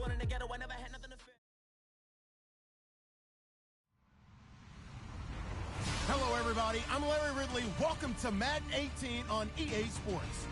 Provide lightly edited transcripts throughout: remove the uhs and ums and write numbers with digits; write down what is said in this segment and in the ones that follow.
born in the ghetto, I never had nothing to fear. Hello, everybody. I'm Larry Ridley. Welcome to Madden 18 on EA Sports.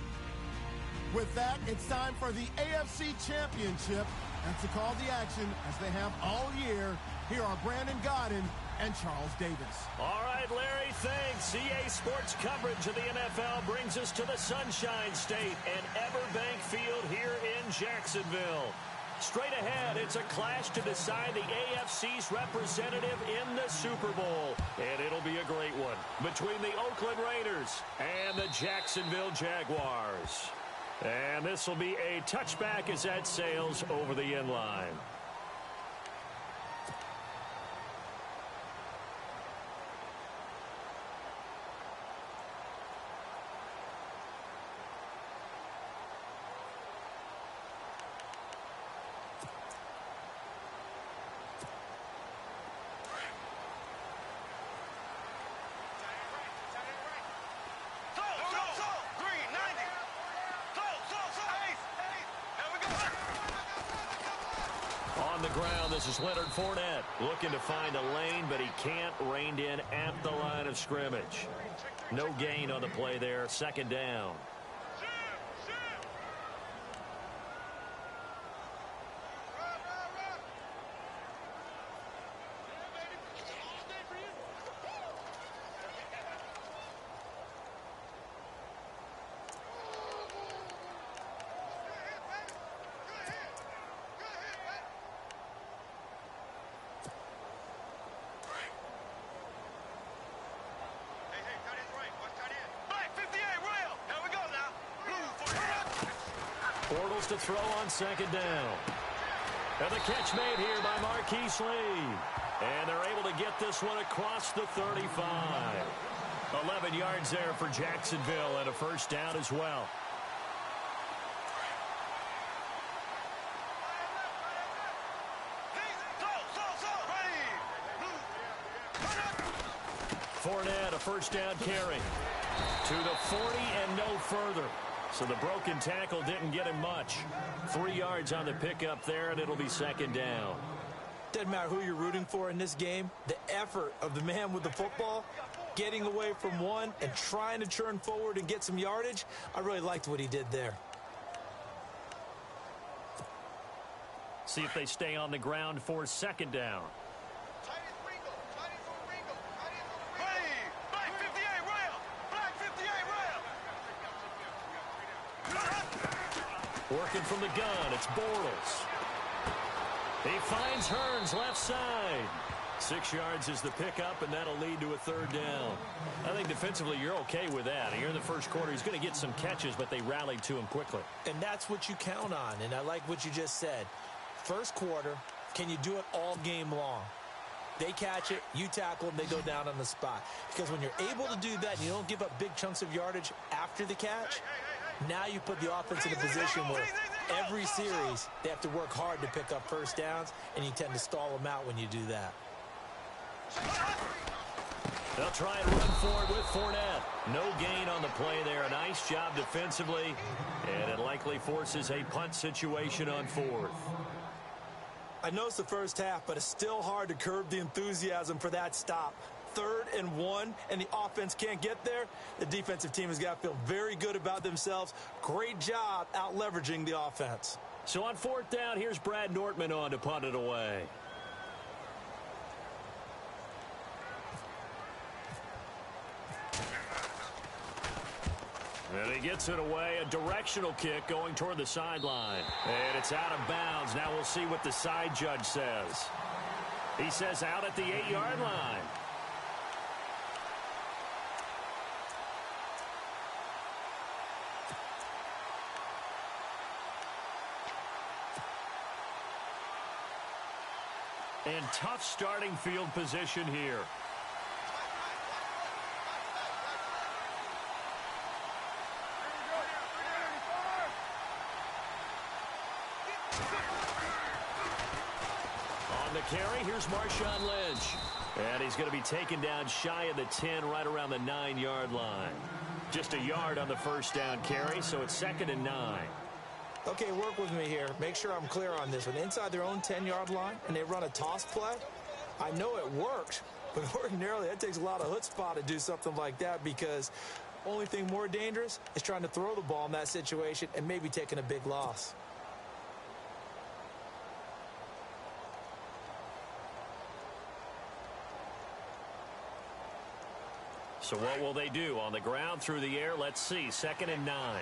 With that, it's time for the AFC Championship. And to call the action, as they have all year, here are Brandon Godden and Charles Davis. All right, Larry, thanks. EA Sports coverage of the NFL brings us to the Sunshine State and Everbank Field here in Jacksonville. Straight ahead, it's a clash to decide the AFC's representative in the Super Bowl. And it'll be a great one between the Oakland Raiders and the Jacksonville Jaguars. And this will be a touchback as that sails over the end line. This is Leonard Fournette looking to find a lane, but he can't. Reined in at the line of scrimmage. No gain on the play there. Second down. To throw on second down. And the catch made here by Marquise Lee. And they're able to get this one across the 35. 11 yards there for Jacksonville and a first down as well. Fournette, a first down carry. To the 40 and no further. So the broken tackle didn't get him much. 3 yards on the pickup there, and it'll be second down. Doesn't matter who you're rooting for in this game. The effort of the man with the football, getting away from one and trying to churn forward and get some yardage, I really liked what he did there. See if they stay on the ground for second down. Working from the gun, it's Bortles. He finds Hearns left side. 6 yards is the pickup, and that'll lead to a third down. I think defensively you're okay with that. Here in the first quarter, he's going to get some catches, but they rallied to him quickly. And that's what you count on, and I like what you just said. First quarter, can you do it all game long? They catch it, you tackle them, they go down on the spot. Because when you're able to do that and you don't give up big chunks of yardage after the catch, now you put the offense in a position where every series they have to work hard to pick up first downs, and you tend to stall them out when you do that. They'll try and run forward with Fournette. No gain on the play there. A nice job defensively, and it likely forces a punt situation on fourth. I know it's the first half, but it's still hard to curb the enthusiasm for that stop. 3rd and 1, and the offense can't get there. The defensive team has got to feel very good about themselves. Great job out leveraging the offense. So on fourth down, here's Brad Nortman on to punt it away. And he gets it away, a directional kick going toward the sideline. And it's out of bounds. Now we'll see what the side judge says. He says out at the 8-yard line. And tough starting field position here. On the carry, here's Marshawn Lynch. And he's going to be taken down shy of the 10, right around the 9-yard line. Just a yard on the first down carry, so it's 2nd and 9. Okay, work with me here. Make sure I'm clear on this. When inside their own 10-yard line and they run a toss play, I know it works, but ordinarily that takes a lot of chutzpah to do something like that, because only thing more dangerous is trying to throw the ball in that situation and maybe taking a big loss. So what will they do? On the ground, through the air, let's see. 2nd and 9.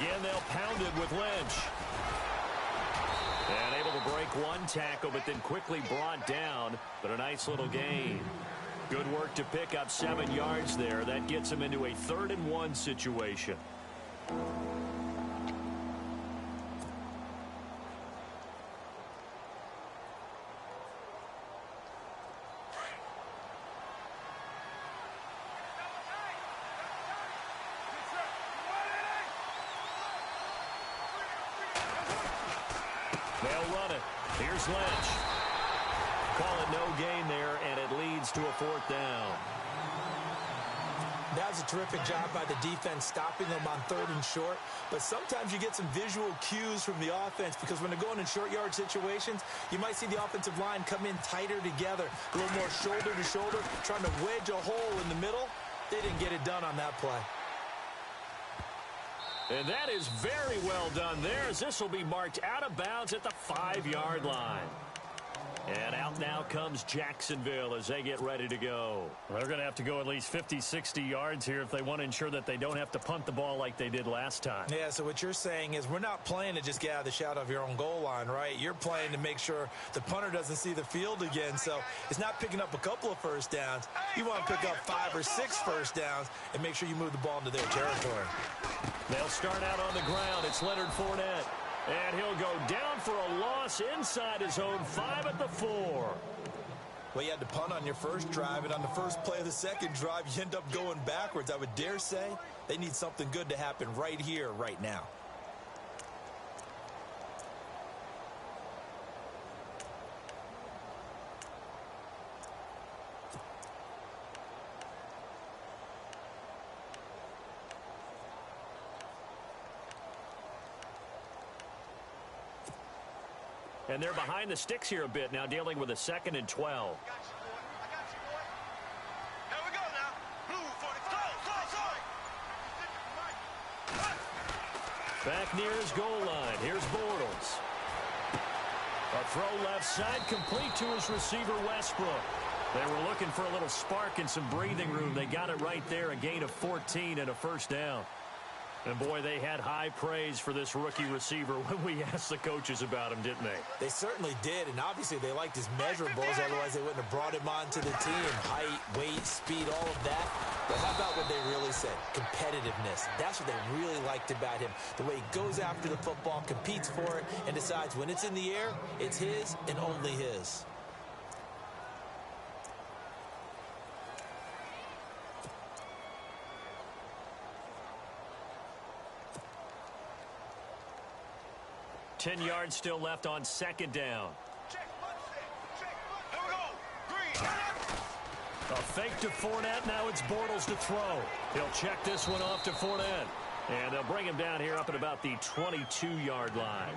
Again, they'll pound it with Lynch. And able to break one tackle, but then quickly brought down. But a nice little gain. Good work to pick up 7 yards there. That gets them into a 3rd and 1 situation. They'll run it. Here's Lynch. Call it no gain there, and it leads to a 4th down. That was a terrific job by the defense stopping them on 3rd and short. But sometimes you get some visual cues from the offense, because when they're going in short yard situations, you might see the offensive line come in tighter together, a little more shoulder to shoulder, trying to wedge a hole in the middle. They didn't get it done on that play. And that is very well done there, as this will be marked out of bounds at the 5-yard line. And out now comes Jacksonville as they get ready to go. Well, they're going to have to go at least 50, 60 yards here if they want to ensure that they don't have to punt the ball like they did last time. Yeah, so what you're saying is we're not playing to just get out of the shadow of your own goal line, right? You're playing to make sure the punter doesn't see the field again. So it's not picking up a couple of first downs. You want to pick up 5 or 6 first downs and make sure you move the ball into their territory. They'll start out on the ground. It's Leonard Fournette. And he'll go down for a loss inside his own 5 at the 4. Well, you had to punt on your first drive, and on the first play of the second drive, you end up going backwards. I would dare say they need something good to happen right here, right now. And they're behind the sticks here a bit now, dealing with a 2nd and 12. Back near his goal line. Here's Bortles. A throw left side, complete to his receiver, Westbrook. They were looking for a little spark and some breathing room. They got it right there, a gain of 14 and a 1st down. And, boy, they had high praise for this rookie receiver when we asked the coaches about him, didn't they? They certainly did, and obviously they liked his measurables. Otherwise, they wouldn't have brought him onto the team. Height, weight, speed, all of that. But how about what they really said? Competitiveness. That's what they really liked about him. The way he goes after the football, competes for it, and decides when it's in the air, it's his and only his. Ten yards still left on 2nd down. A fake to Fournette. Now it's Bortles to throw. He'll check this one off to Fournette. And they'll bring him down here up at about the 22-yard line.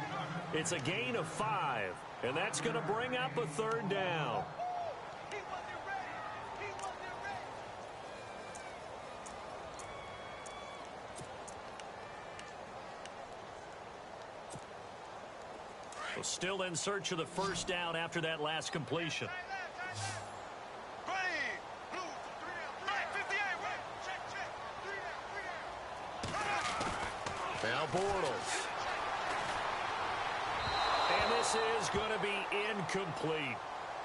It's a gain of 5. And that's going to bring up a 3rd down. Still in search of the 1st down after that last completion. Now Bortles. And this is going to be incomplete.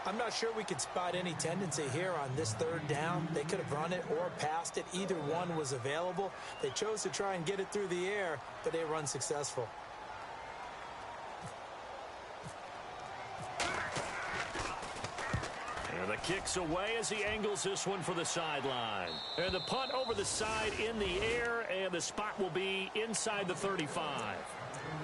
I'm not sure we could spot any tendency here on this 3rd down. They could have run it or passed it. Either one was available. They chose to try and get it through the air, but they were unsuccessful. And the kick's away as he angles this one for the sideline. And the punt over the side in the air, and the spot will be inside the 35.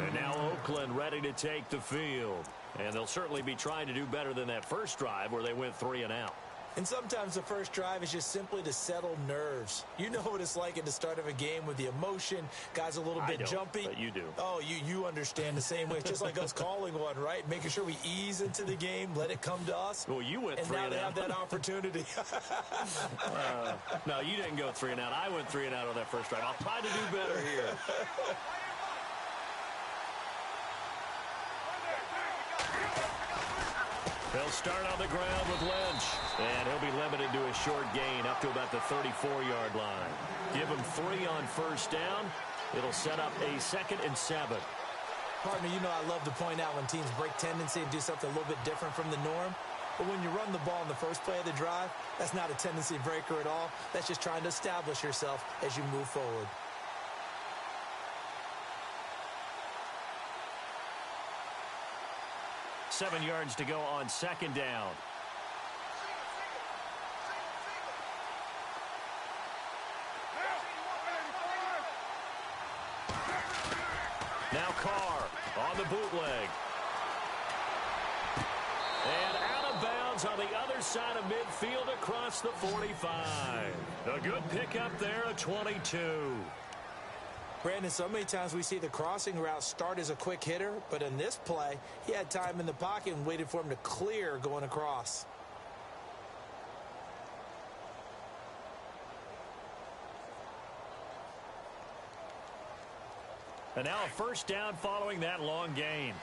And now Oakland ready to take the field. And they'll certainly be trying to do better than that first drive where they went 3 and out. And sometimes the first drive is just simply to settle nerves. You know what it's like at the start of a game with the emotion, guys a little bit jumpy. But you do. Oh, you understand the same way. It's just like us calling one, right? Making sure we ease into the game, let it come to us. Well, you went 3 and out. And now they have that opportunity. No, you didn't go 3 and out. I went 3 and out on that first drive. I'll try to do better here. They'll start on the ground with Lynch. And he'll be limited to a short gain up to about the 34-yard line. Give him 3 on first down. It'll set up a 2nd and 7. Partner, you know I love to point out when teams break tendency and do something a little bit different from the norm. But when you run the ball in the first play of the drive, that's not a tendency breaker at all. That's just trying to establish yourself as you move forward. Seven yards to go on 2nd down. Now Carr on the bootleg. And out of bounds on the other side of midfield across the 45. A good pickup there, a 22. Brandon, so many times we see the crossing route start as a quick hitter, but in this play, he had time in the pocket and waited for him to clear going across. And now a first down following that long gain.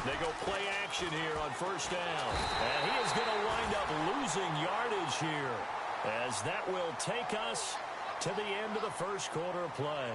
They go play action here on first down. And he is going to wind up losing yardage here, as that will take us to the end of the first quarter of play.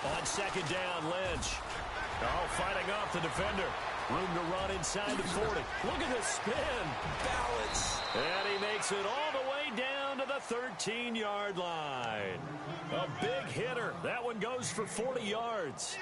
On second down, Lynch. Oh, fighting off the defender. Room to run inside the 40. Look at the spin. Balance. And he makes it all the way down to the 13-yard line. A big hitter. That one goes for 40 yards.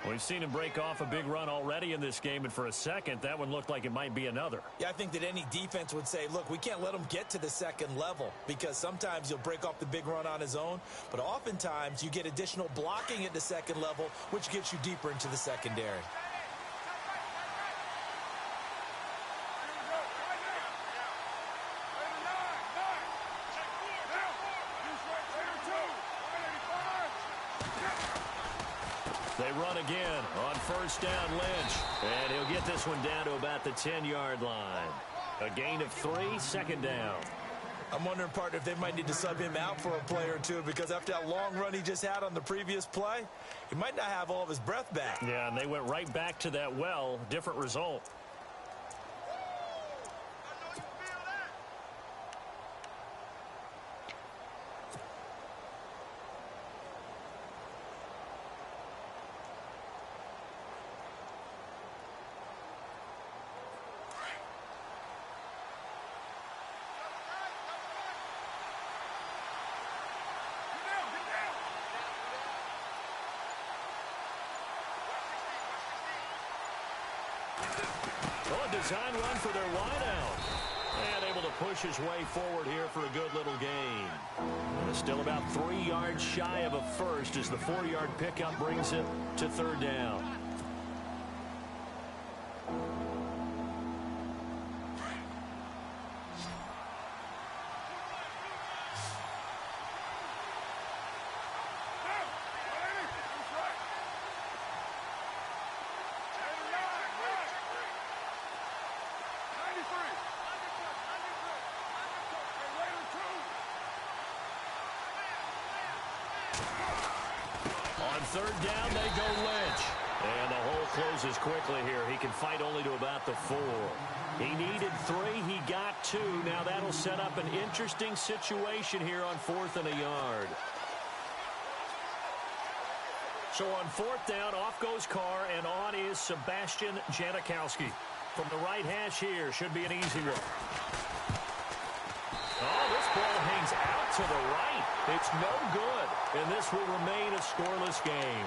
We've seen him break off a big run already in this game, and for a second, that one looked like it might be another. Yeah, I think that any defense would say, look, we can't let him get to the second level, because sometimes he'll break off the big run on his own, but oftentimes you get additional blocking at the second level, which gets you deeper into the secondary. They run again on first down, Lynch. And he'll get this one down to about the 10-yard line. A gain of 3, second down. I'm wondering, partner, if they might need to sub him out for a play or two, because after that long run he just had on the previous play, he might not have all of his breath back. Yeah, and they went right back to that well. Different result. Design run for their wideout. And able to push his way forward here for a good little gain. And still about 3 yards shy of a first as the 4-yard pickup brings it to third down. Third down, they go Lynch. And the hole closes quickly here. He can fight only to about the 4. He needed 3. He got 2. Now that'll set up an interesting situation here on 4th and a yard. So on 4th down, off goes Carr, and on is Sebastian Janikowski. From the right hash here, should be an easy one. Oh, this ball hangs out to the right. It's no good, and this will remain a scoreless game.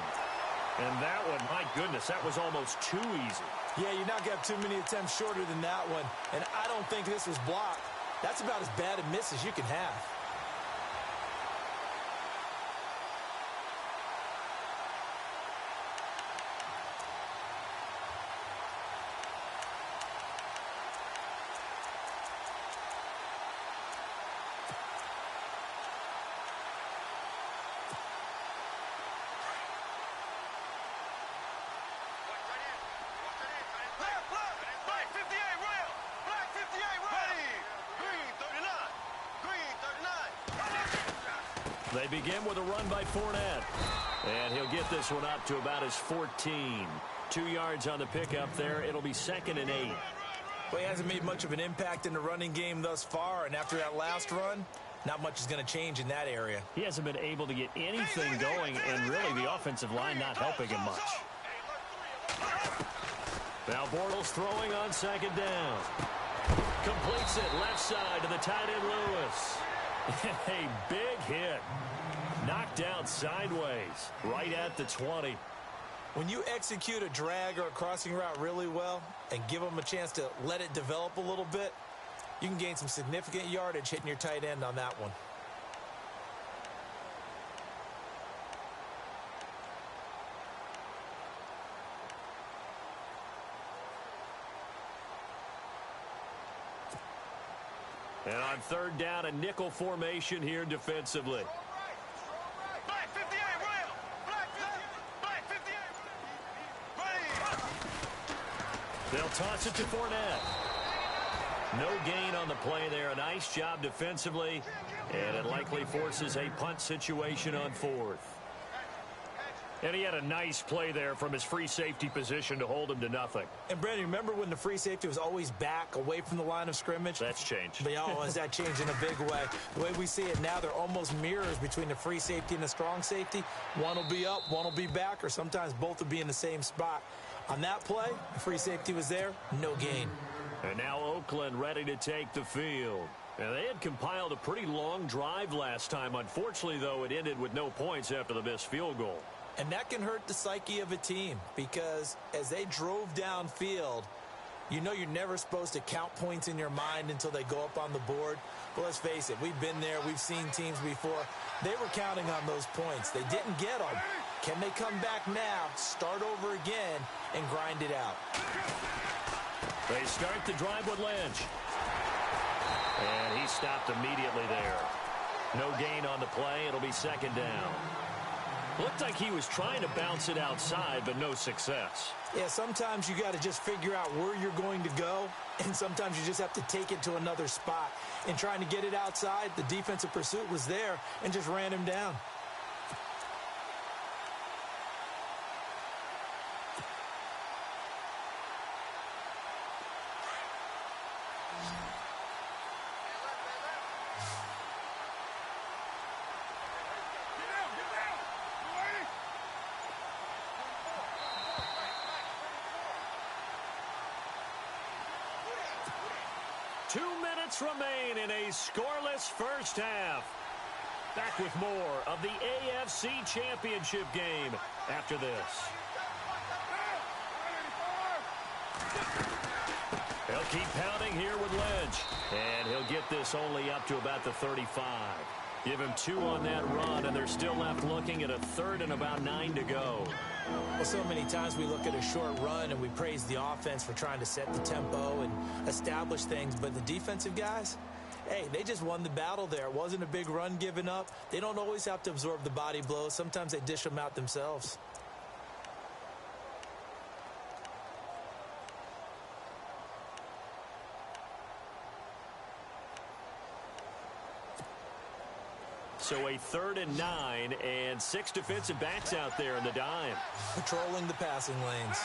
And that one, my goodness, that was almost too easy. Yeah, you're not going to have too many attempts shorter than that one, and I don't think this was blocked. That's about as bad a miss as you can have. They begin with a run by Fournette. And he'll get this one up to about his 14. 2 yards on the pickup there. It'll be 2nd and 8. Well, he hasn't made much of an impact in the running game thus far, and after that last run, not much is going to change in that area. He hasn't been able to get anything going, and really the offensive line not helping him much. Now Bortles throwing on 2nd down. Completes it left side to the tight end Lewis. A big hit. Knocked down sideways right at the 20. When you execute a drag or a crossing route really well and give them a chance to let it develop a little bit, you can gain some significant yardage hitting your tight end on that one. And on 3rd down, a nickel formation here defensively. Black 58, Royal. Black 58. They'll toss it to Fournette. No gain on the play there. A nice job defensively. And it likely forces a punt situation on 4th. And he had a nice play there from his free safety position to hold him to nothing. And, Brandon, remember when the free safety was always back away from the line of scrimmage? That's changed. But, is that changed in a big way? The way we see it now, they're almost mirrors between the free safety and the strong safety. One will be up, one will be back, or sometimes both will be in the same spot. On that play, the free safety was there, no gain. And now Oakland ready to take the field. And they had compiled a pretty long drive last time. Unfortunately, though, it ended with no points after the missed field goal. And that can hurt the psyche of a team because as they drove downfield, you know you're never supposed to count points in your mind until they go up on the board. But let's face it, we've been there. We've seen teams before. They were counting on those points. They didn't get them. Can they come back now, start over again, and grind it out? They start the drive with Lynch. And he stopped immediately there. No gain on the play. It'll be second down. Looked like he was trying to bounce it outside, but no success. Yeah, sometimes you got to just figure out where you're going to go, and sometimes you just have to take it to another spot. In trying to get it outside, the defensive pursuit was there and just ran him down. Remain in a scoreless first half. Back with more of the AFC Championship game after this. He'll keep pounding here with Lynch. And he'll get this only up to about the 35. Give him 2 on that run, and they're still left looking at a third and about 9 to go. Well, so many times we look at a short run and we praise the offense for trying to set the tempo and establish things, but the defensive guys, hey, they just won the battle there. It wasn't a big run given up. They don't always have to absorb the body blows. Sometimes they dish them out themselves. So a 3rd and 9 and 6 defensive backs out there in the dime. Patrolling the passing lanes.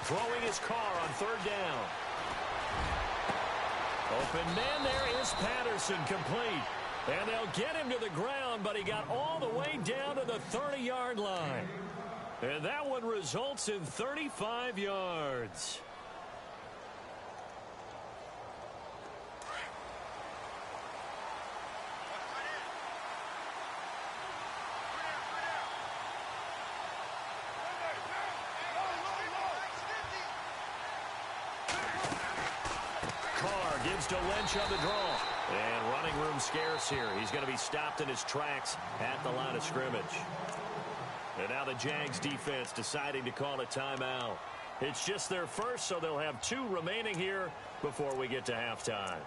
Throwing his car on 3rd down. Open man, there is Patterson, complete. And they'll get him to the ground, but he got all the way down to the 30-yard line. And that one results in 35 yards. Gives to Lynch on the draw. And running room scarce here. He's going to be stopped in his tracks at the line of scrimmage. And now the Jags defense deciding to call a timeout. It's just their first, so they'll have 2 remaining here before we get to halftime.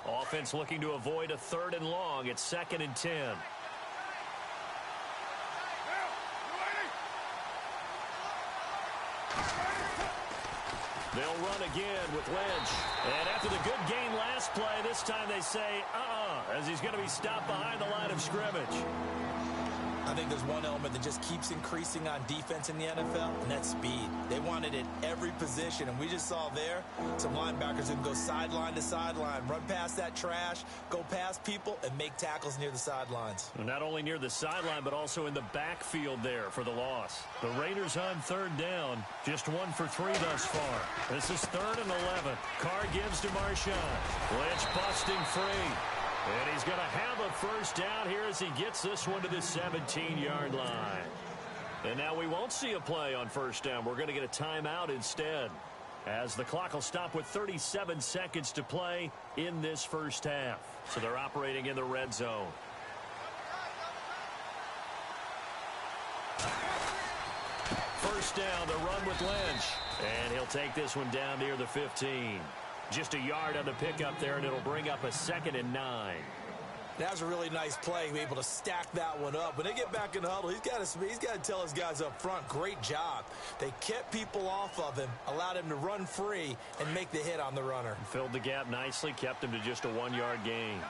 Offense looking to avoid a 3rd and long. It's 2nd and 10. They'll run again with Lynch. And after the good gain last play, this time they say, as he's going to be stopped behind the line of scrimmage. I think there's one element that just keeps increasing on defense in the NFL, and that's speed. They want it at every position, and we just saw there some linebackers who can go sideline to sideline, run past that trash, go past people, and make tackles near the sidelines. And not only near the sideline, but also in the backfield there for the loss. The Raiders on 3rd down, just 1 for 3 thus far. This is 3rd and 11. Carr gives to Marshawn. Lynch busting free. And he's going to have a first down here as he gets this one to the 17-yard line. And now we won't see a play on first down. We're going to get a timeout instead, as the clock will stop with 37 seconds to play in this first half. So they're operating in the red zone. First down, the run with Lynch. And he'll take this one down near the 15. Just a yard on the pickup there, and it'll bring up a 2nd and 9. That was a really nice play, able to stack that one up. When they get back in the huddle, he's got to tell his guys up front, great job. They kept people off of him, allowed him to run free, and make the hit on the runner. Filled the gap nicely, kept him to just a 1-yard gain.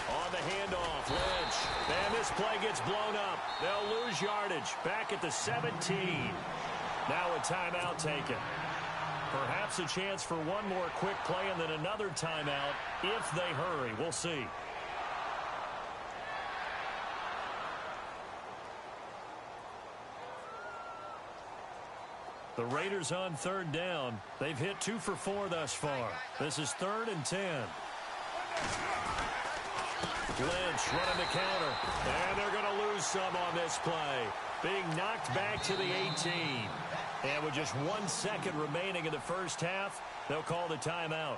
On the handoff, Lynch. And this play gets blown up. They'll lose yardage back at the 17. Now a timeout taken. Perhaps a chance for one more quick play and then another timeout if they hurry. We'll see. The Raiders on third down. They've hit 2 for 4 thus far. This is 3rd and 10. Lynch running the counter. And they're going to lose some on this play. Being knocked back to the 18. And with just 1 second remaining in the first half, they'll call the timeout.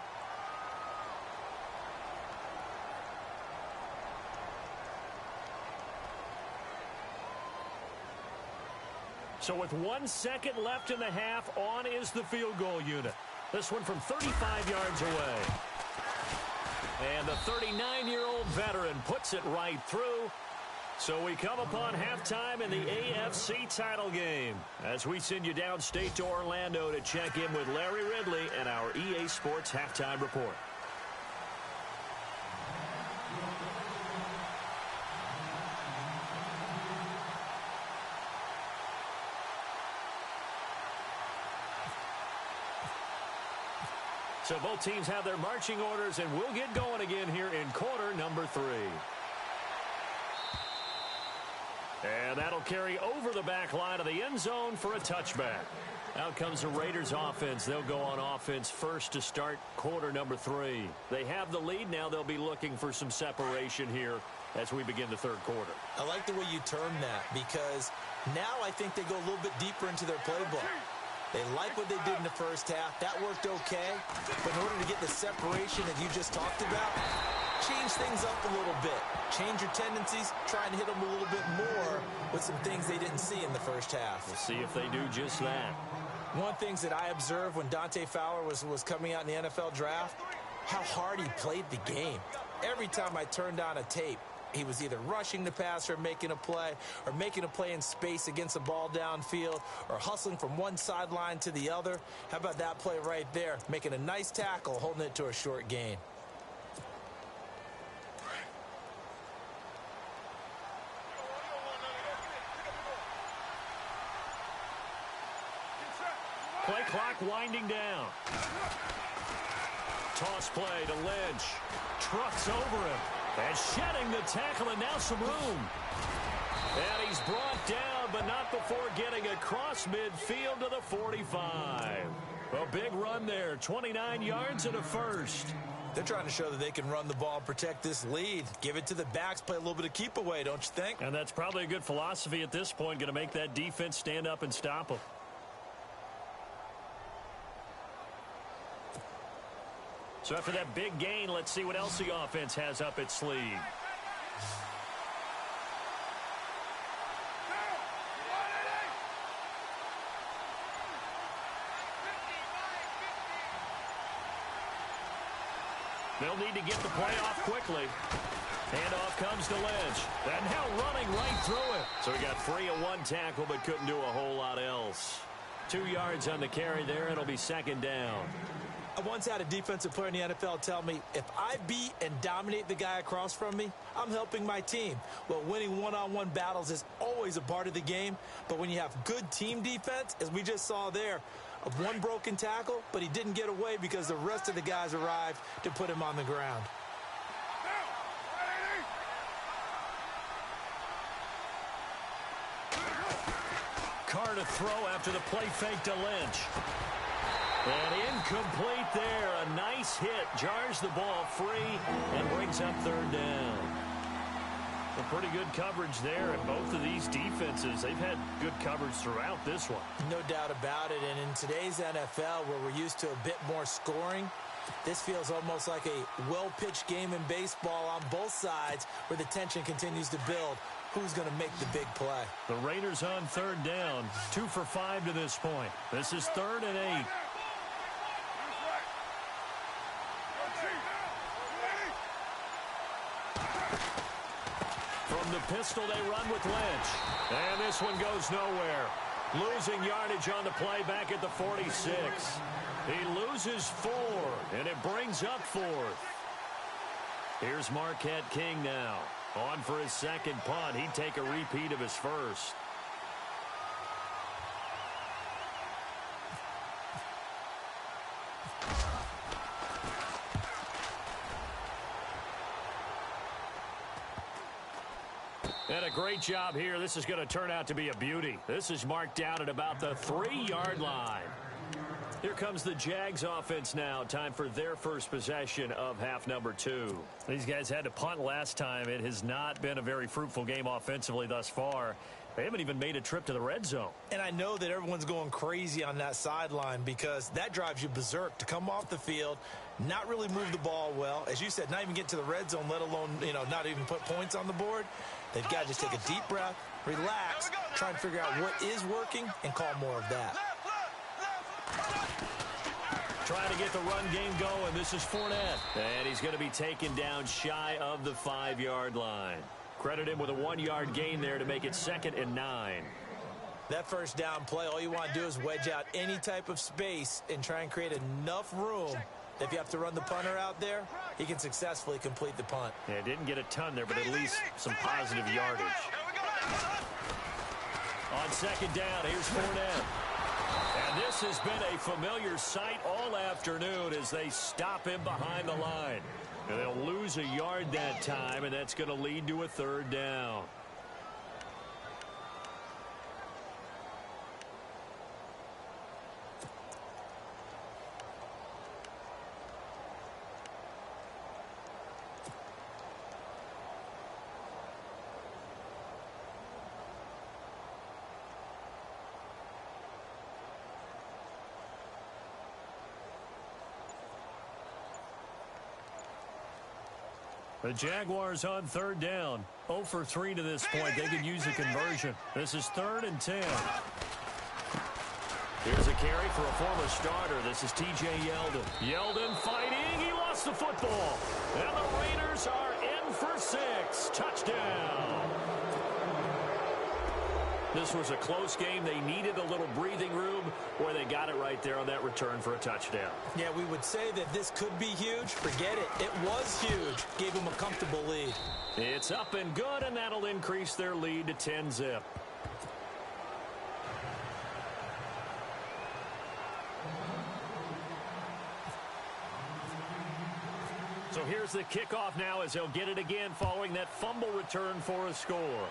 So with 1 second left in the half, on is the field goal unit. This one from 35 yards away. And the 39-year-old veteran puts it right through. So we come upon halftime in the AFC title game as we send you downstate to Orlando to check in with Larry Ridley and our EA Sports Halftime Report. So both teams have their marching orders, and we'll get going again here in quarter number 3. And that'll carry over the back line of the end zone for a touchback. Out comes the Raiders offense. They'll go on offense first to start quarter number 3. They have the lead. Now they'll be looking for some separation here as we begin the third quarter. I like the way you term that because now I think they go a little bit deeper into their playbook. They like what they did in the first half. That worked okay. But in order to get the separation that you just talked about, change things up a little bit. Change your tendencies. Try and hit them a little bit more with some things they didn't see in the first half. We'll see if they do just that. One of the things that I observed when Dante Fowler was coming out in the NFL draft, how hard he played the game. Every time I turned on a tape, he was either rushing the passer, making a play, or making a play in space against the ball downfield, or hustling from one sideline to the other. How about that play right there? Making a nice tackle, holding it to a short gain. Play clock winding down. Toss play to Lynch. Trucks over him. And shedding the tackle, and now some room. And he's brought down, but not before getting across midfield to the 45. A big run there, 29 yards and a first. They're trying to show that they can run the ball and protect this lead. Give it to the backs, play a little bit of keep away, don't you think? And that's probably a good philosophy at this point, going to make that defense stand up and stop them. So after that big gain, let's see what else the offense has up its sleeve. They'll need to get the play off quickly. Handoff comes to Lynch. And now running right through it. So he got free of one tackle but couldn't do a whole lot else. 2 yards on the carry there. It'll be second down. I once had a defensive player in the NFL tell me, if I beat and dominate the guy across from me, I'm helping my team. Well, winning one-on-one battles is always a part of the game, but when you have good team defense, as we just saw there, of one broken tackle, but he didn't get away because the rest of the guys arrived to put him on the ground. Carr to throw after the play fake to Lynch. And incomplete there. A nice hit. Jars the ball free and brings up third down. A pretty good coverage there in both of these defenses. They've had good coverage throughout this one. No doubt about it. And in today's NFL, where we're used to a bit more scoring, this feels almost like a well-pitched game in baseball on both sides where the tension continues to build. Who's going to make the big play? The Raiders on third down. 2 for 5 to this point. This is 3rd and 8. From the pistol, they run with Lynch. And this one goes nowhere. Losing yardage on the play back at the 46. He loses 4, and it brings up 4th. Here's Marquette King now. On for his second punt. He'd take a repeat of his first. And a great job here. This is going to turn out to be a beauty. This is marked down at about the 3-yard line. Here comes the Jags offense now. Time for their first possession of half number 2. These guys had to punt last time. It has not been a very fruitful game offensively thus far. They haven't even made a trip to the red zone. And I know that everyone's going crazy on that sideline because that drives you berserk to come off the field, not really move the ball well. As you said, not even get to the red zone, let alone, not even put points on the board. They've got to just take a deep breath, relax, try and figure out what is working, and call more of that. Trying to get the run game going. This is Fournette. And he's going to be taken down shy of the 5-yard line. Credit him with a 1-yard gain there to make it 2nd and 9. That first down play, all you want to do is wedge out any type of space and try and create enough room. If you have to run the punter out there, he can successfully complete the punt. Yeah, didn't get a ton there, but at least some positive yardage. On 2nd down, here's Fournette. And this has been a familiar sight all afternoon as they stop him behind the line. And they'll lose a yard that time, and that's going to lead to a 3rd down. The Jaguars on 3rd down. 0 for 3 to this point. They could use a conversion. This is 3rd and 10. Here's a carry for a former starter. This is T.J. Yeldon. Yeldon fighting. He lost the football. And the Raiders are in for 6. Touchdown. This was a close game. They needed a little breathing room where they got it right there on that return for a touchdown. Yeah, we would say that this could be huge. Forget it. It was huge. Gave them a comfortable lead. It's up and good, and that'll increase their lead to 10-zip. So here's the kickoff now as they'll get it again following that fumble return for a score.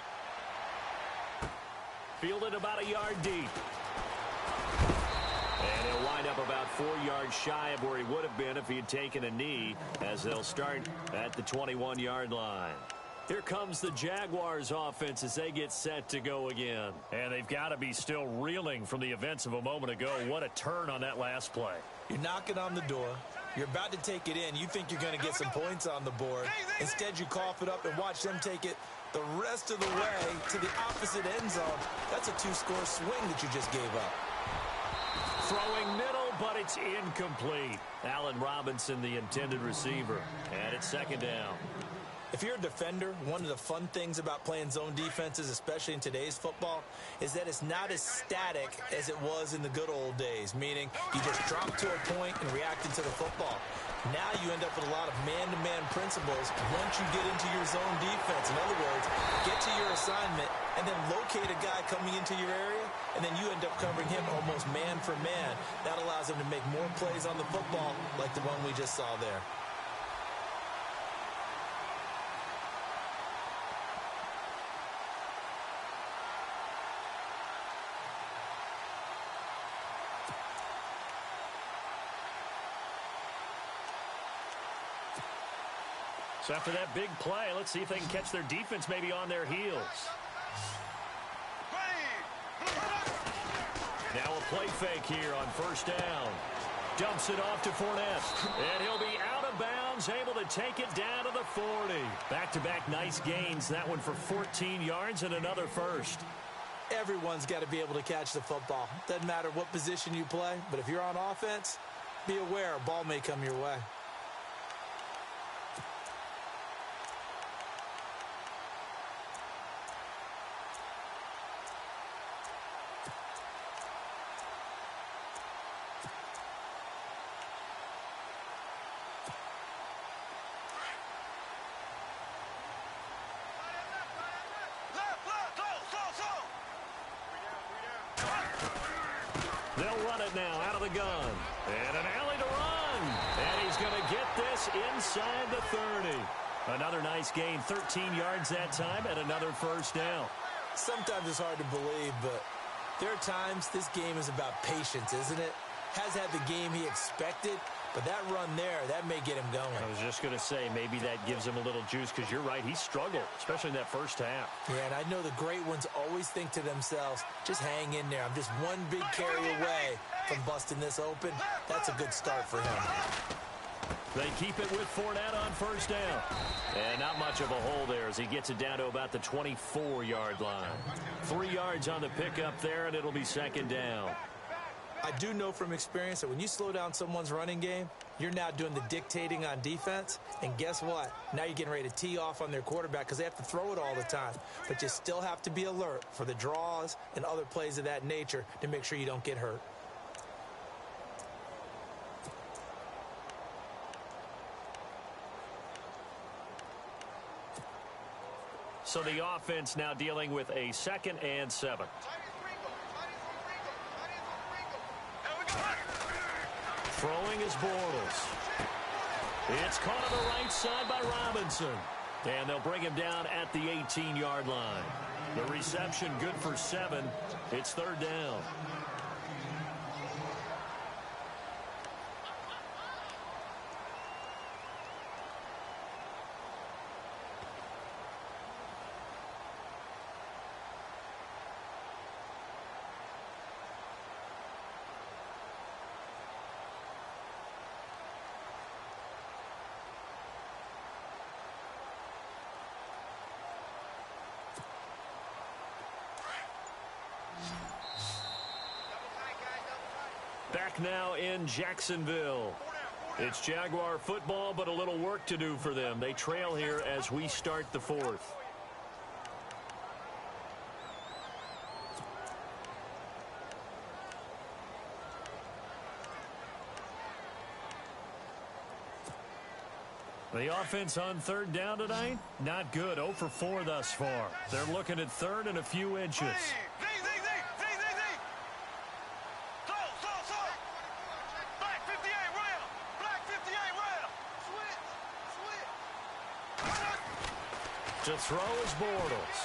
Fielded about a yard deep. And he'll wind up about 4 yards shy of where he would have been if he had taken a knee, as they'll start at the 21-yard line. Here comes the Jaguars offense as they get set to go again. And they've got to be still reeling from the events of a moment ago. What a turn on that last play. You're knocking on the door. You're about to take it in. You think you're going to get some points on the board. Instead, you cough it up and watch them take it the rest of the way to the opposite end zone. That's a 2-score swing that you just gave up. Throwing middle, but it's incomplete. Allen Robinson, the intended receiver. And it's 2nd down. If you're a defender, one of the fun things about playing zone defenses, especially in today's football, is that it's not as static as it was in the good old days, meaning you just drop to a point and react into the football. Now you end up with a lot of man-to-man principles once you get into your zone defense. In other words, get to your assignment and then locate a guy coming into your area, and then you end up covering him almost man for man. That allows him to make more plays on the football like the one we just saw there. So after that big play, let's see if they can catch their defense maybe on their heels. Now a play fake here on 1st down. Dumps it off to Fournette. And he'll be out of bounds, able to take it down to the 40. Back-to-back nice gains. That one for 14 yards and another first. Everyone's got to be able to catch the football. Doesn't matter what position you play, but if you're on offense, be aware a ball may come your way. They'll run it now out of the gun. And an alley to run. And he's going to get this inside the 30. Another nice gain, 13 yards that time, and another first down. Sometimes it's hard to believe, but there are times this game is about patience, isn't it? Has had the game he expected, but that run there, that may get him going. I was just going to say, maybe that gives him a little juice, because you're right, he struggled, especially in that first half. Yeah, and I know the great ones always think to themselves, just hang in there. I'm just one big carry away from busting this open. That's a good start for him. They keep it with Fournette on first down. And not much of a hole there as he gets it down to about the 24-yard line. 3 yards on the pickup there, and it'll be second down. I do know from experience that when you slow down someone's running game, you're now doing the dictating on defense. And guess what? Now you're getting ready to tee off on their quarterback because they have to throw it all the time. But you still have to be alert for the draws and other plays of that nature to make sure you don't get hurt. So the offense now dealing with a 2nd and 7. Throwing is Bortles. It's caught on the right side by Robinson. And they'll bring him down at the 18-yard line. The reception good for 7. It's 3rd down. Back now in Jacksonville. It's Jaguar football, but a little work to do for them. They trail here as we start the 4th. The offense on 3rd down tonight, not good. 0 for 4 thus far. They're looking at 3rd and a few inches. To throw is Bortles.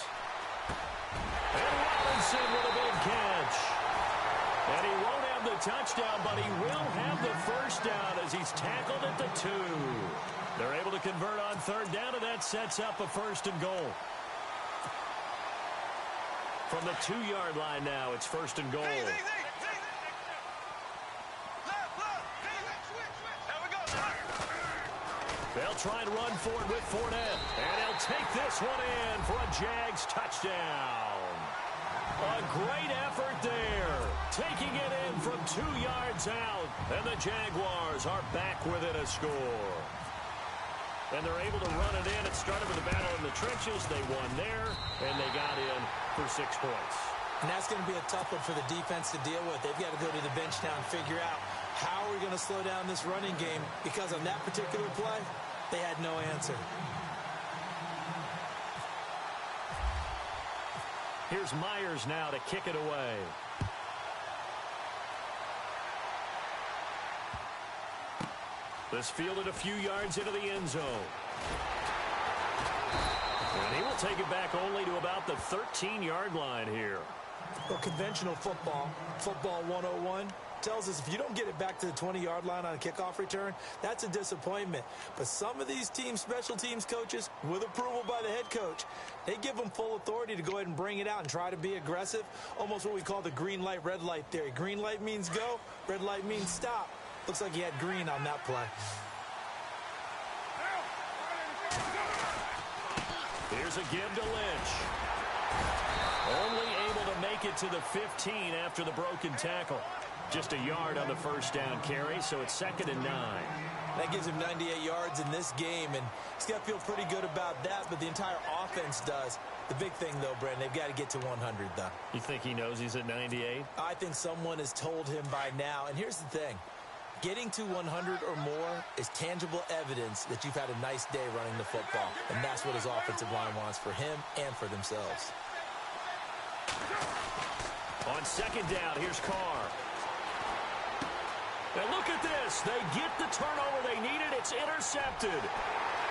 And Robinson with a big catch. And he won't have the touchdown, but he will have the first down as he's tackled at the 2. They're able to convert on 3rd down, and that sets up a 1st and goal. From the 2-yard line now, it's 1st and goal. They'll try and run for it with Fournette. And he'll take this one in for a Jags touchdown. A great effort there. Taking it in from 2 yards out. And the Jaguars are back within a score. And they're able to run it in. It started with a battle in the trenches. They won there, and they got in for 6 points. And that's going to be a tough one for the defense to deal with. They've got to go to the bench now and figure out how are we going to slow down this running game, because on that particular play, they had no answer. Here's Myers now to kick it away. This fielded a few yards into the end zone. And he will take it back only to about the 13-yard line here. Well, conventional football 101, tells us if you don't get it back to the 20-yard line on a kickoff return, that's a disappointment. But some of these teams, special teams coaches, with approval by the head coach, they give them full authority to go ahead and bring it out and try to be aggressive, almost what we call the green light, red light theory. Green light means go, red light means stop. Looks like he had green on that play. Here's a give to Lynch. Only able to make it to the 15 after the broken tackle. Just a yard on the first down carry, so it's 2nd and 9. That gives him 98 yards in this game, and he's got to feel pretty good about that, but the entire offense does. The big thing, though, Brent, they've got to get to 100, though. You think he knows he's at 98? I think someone has told him by now, and here's the thing. Getting to 100 or more is tangible evidence that you've had a nice day running the football, and that's what his offensive line wants for him and for themselves. On 2nd down, here's Carr. And look at this. They get the turnover they needed. It's intercepted.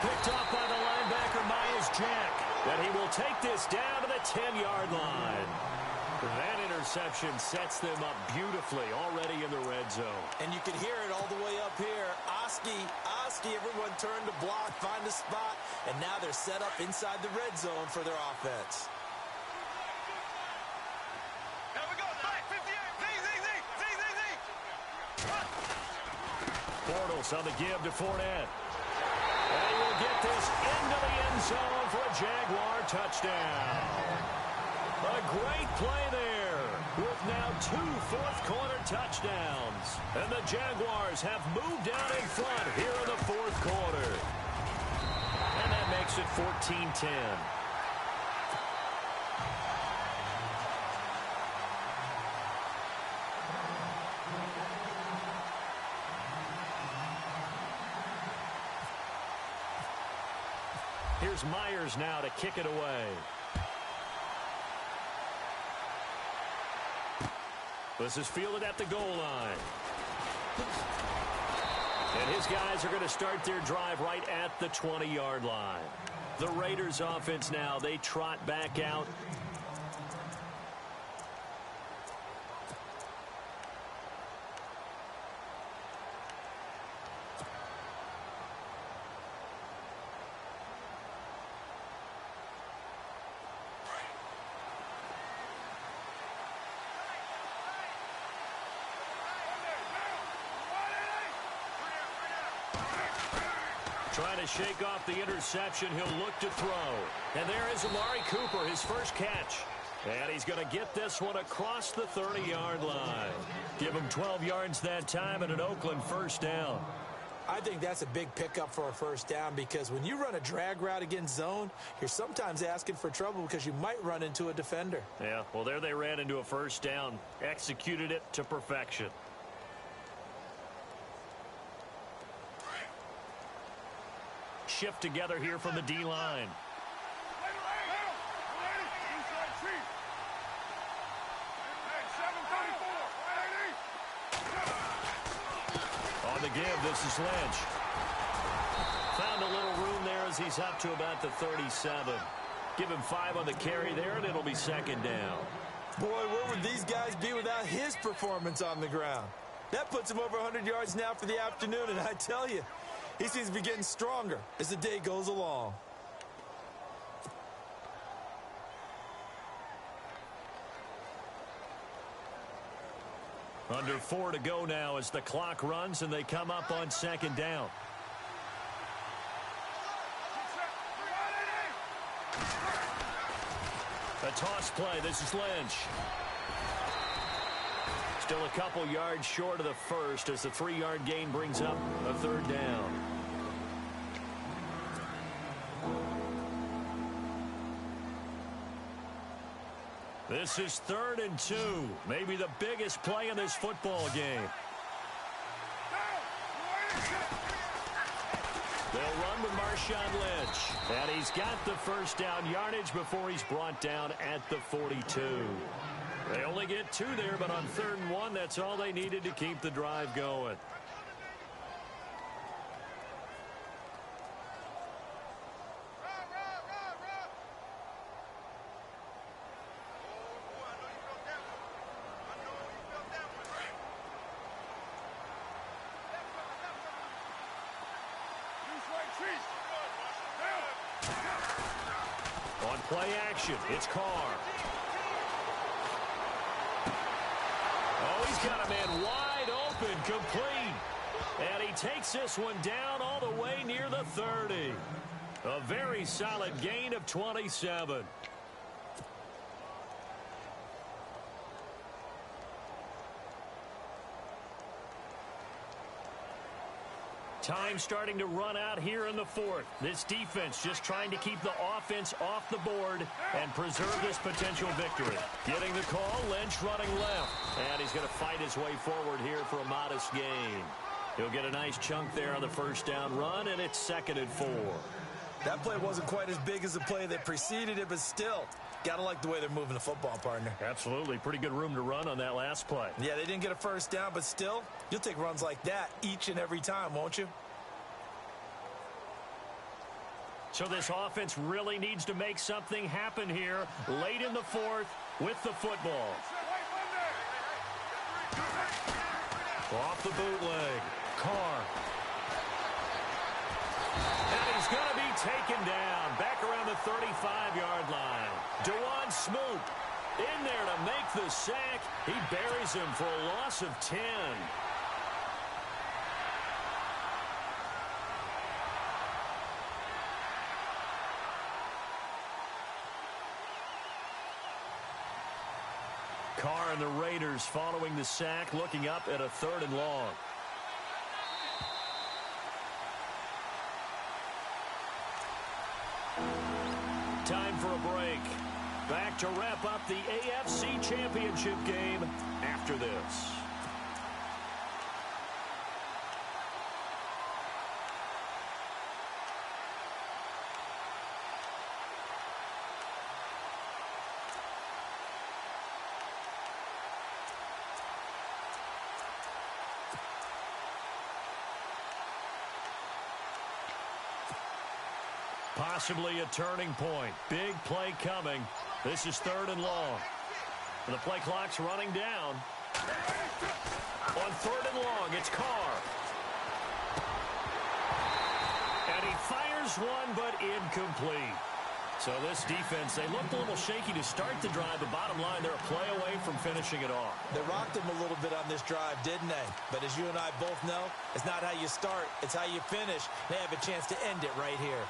picked off by the linebacker, Miles Jack. And he will take this down to the 10-yard line. That interception sets them up beautifully already in the red zone. And you can hear it all the way up here. Oski, everyone turned to block, find a spot, and now they're set up inside the red zone for their offense. Here we go. Black 58. Bortles on the give to Fournette. And he will get this into the end zone for a Jaguar touchdown. A great play there with now 2 fourth-quarter touchdowns. And the Jaguars have moved out in front here in the fourth quarter. And that makes it 14-10. Here's Myers now to kick it away. This is fielded at the goal line. And his guys are going to start their drive right at the 20-yard line. The Raiders offense now, they trot back out. Trying to shake off the interception. He'll look to throw. And there is Amari Cooper, his first catch. And he's going to get this one across the 30-yard line. Give him 12 yards that time and an Oakland first down. I think that's a big pickup for a first down because when you run a drag route against zone, you're sometimes asking for trouble because you might run into a defender. Yeah, well, there they ran into a first down. Executed it to perfection. Shift together here from the D-line. On the give, this is Lynch. Found a little room there as he's up to about the 37. Give him 5 on the carry there, and it'll be second down. Boy, where would these guys be without his performance on the ground? That puts him over 100 yards now for the afternoon, and I tell you, he seems to be getting stronger as the day goes along. Under 4 to go now as the clock runs and they come up on second down. A toss play. This is Lynch. Still a couple yards short of the first as the 3-yard gain brings up a third down. This is 3rd and 2. Maybe the biggest play in this football game. They'll run with Marshawn Lynch. And he's got the first down yardage before he's brought down at the 42. They only get 2 there, but on 3rd and 1, that's all they needed to keep the drive going. On play action, it's Carr. Oh, he's got a man wide open, complete. And he takes this one down all the way near the 30. A very solid gain of 27. Time starting to run out here in the 4th. This defense just trying to keep the offense off the board and preserve this potential victory. Getting the call, Lynch running left. And he's going to fight his way forward here for a modest gain. He'll get a nice chunk there on the first down run, and it's 2nd and 4. That play wasn't quite as big as the play that preceded it, but still, gotta like the way they're moving the football, partner. Absolutely. Pretty good room to run on that last play. Yeah, they didn't get a first down, but still, you'll take runs like that each and every time, won't you? So this offense really needs to make something happen here late in the fourth with the football. Off the bootleg. Carr. And he's going to be taken down back around the 35-yard line. DeJuan Smoot in there to make the sack. He buries him for a loss of 10. Carr and the Raiders following the sack, looking up at a 3rd and long. Time for a break. Back to wrap up the AFC Championship game after this. Possibly a turning point. Big play coming. This is 3rd and long. The play clock's running down. On 3rd and long, it's Carr. And he fires one, but incomplete. So this defense, they looked a little shaky to start the drive, but bottom line, they're a play away from finishing it off. They rocked him a little bit on this drive, didn't they? But as you and I both know, it's not how you start, it's how you finish. They have a chance to end it right here.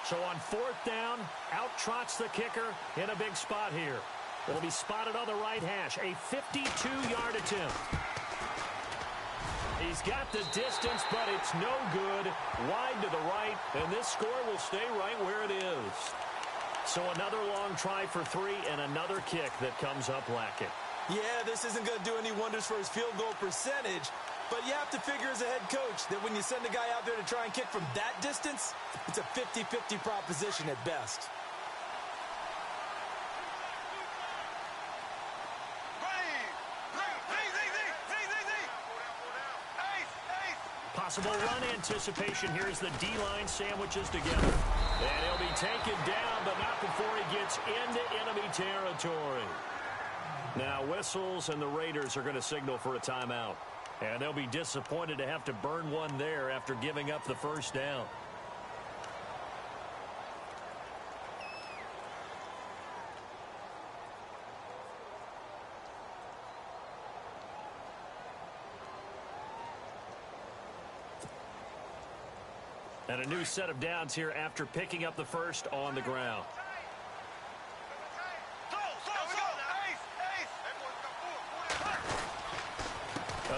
So on 4th down, out trots the kicker in a big spot here. It'll be spotted on the right hash. A 52-yard attempt. He's got the distance, but it's no good. Wide to the right, and this score will stay right where it is. So another long try for 3 and another kick that comes up lacking. Yeah, this isn't going to do any wonders for his field goal percentage, but you have to figure as a head coach that when you send a guy out there to try and kick from that distance, it's a 50-50 proposition at best. Possible run anticipation. Here's the D-line sandwiches together. And he'll be taken down, but not before he gets into enemy territory. Now whistles, and the Raiders are going to signal for a timeout. And they'll be disappointed to have to burn one there after giving up the 1st down. And a new set of downs here after picking up the 1st on the ground.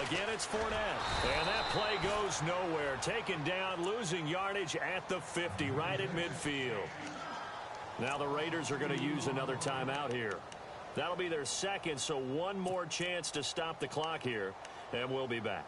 Again, it's Fournette. And that play goes nowhere. Taken down, losing yardage at the 50, right at midfield. Now the Raiders are going to use another timeout here. That'll be their 2nd, so one more chance to stop the clock here, and we'll be back.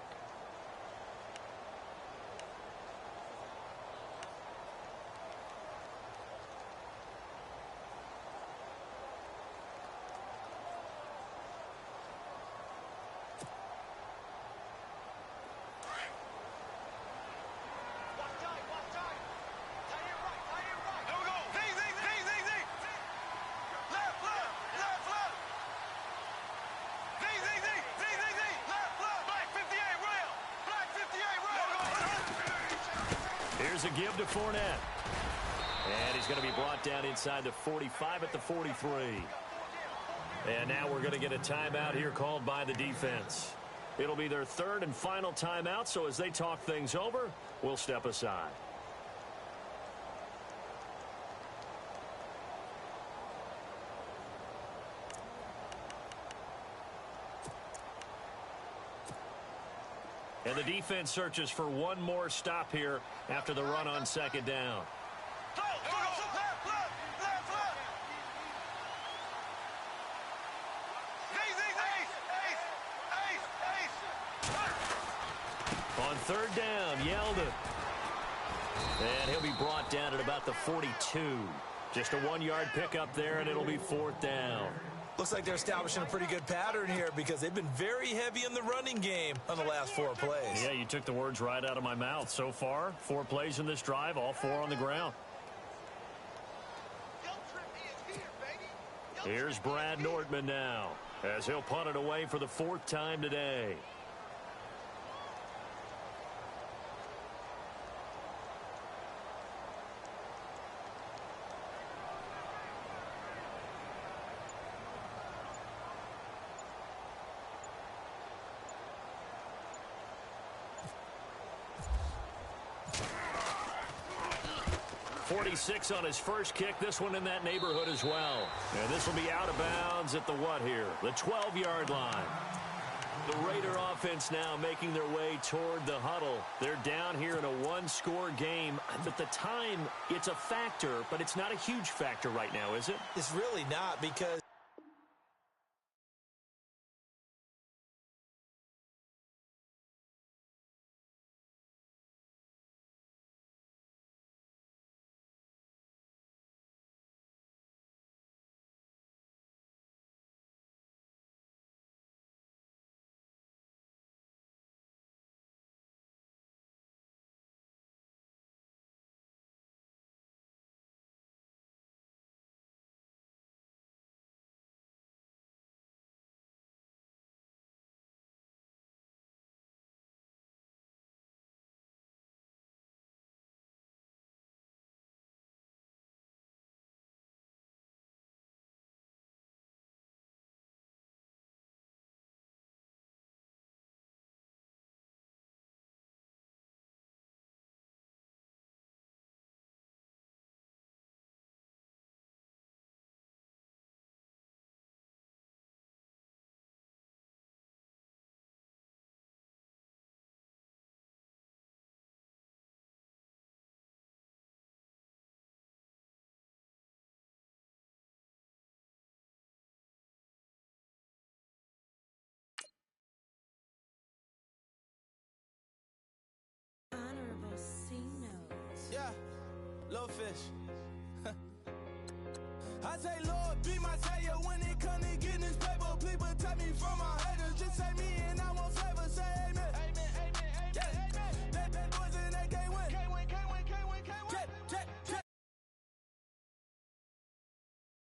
Here's a give to Fournette. And he's going to be brought down inside the 45 at the 43. And now we're going to get a timeout here called by the defense. It'll be their 3rd and final timeout, so as they talk things over, we'll step aside. And the defense searches for one more stop here after the run on 2nd down. On 3rd down, Yeldon. And he'll be brought down at about the 42. Just a 1-yard pickup there, and it'll be 4th down. Looks like they're establishing a pretty good pattern here because they've been very heavy in the running game on the last 4 plays. Yeah, you took the words right out of my mouth. So far, 4 plays in this drive, all 4 on the ground. Here's Brad Nordman now, as he'll punt it away for the 4th time today. .46 on his first kick. This one in that neighborhood as well. And this will be out of bounds at the what here? The 12-yard line. The Raider offense now making their way toward the huddle. They're down here in a 1-score game. At the time, it's a factor, but it's not a huge factor right now, is it? It's really not because yeah, little fish. I say, Lord, be my savior when it comes to getting this paper. People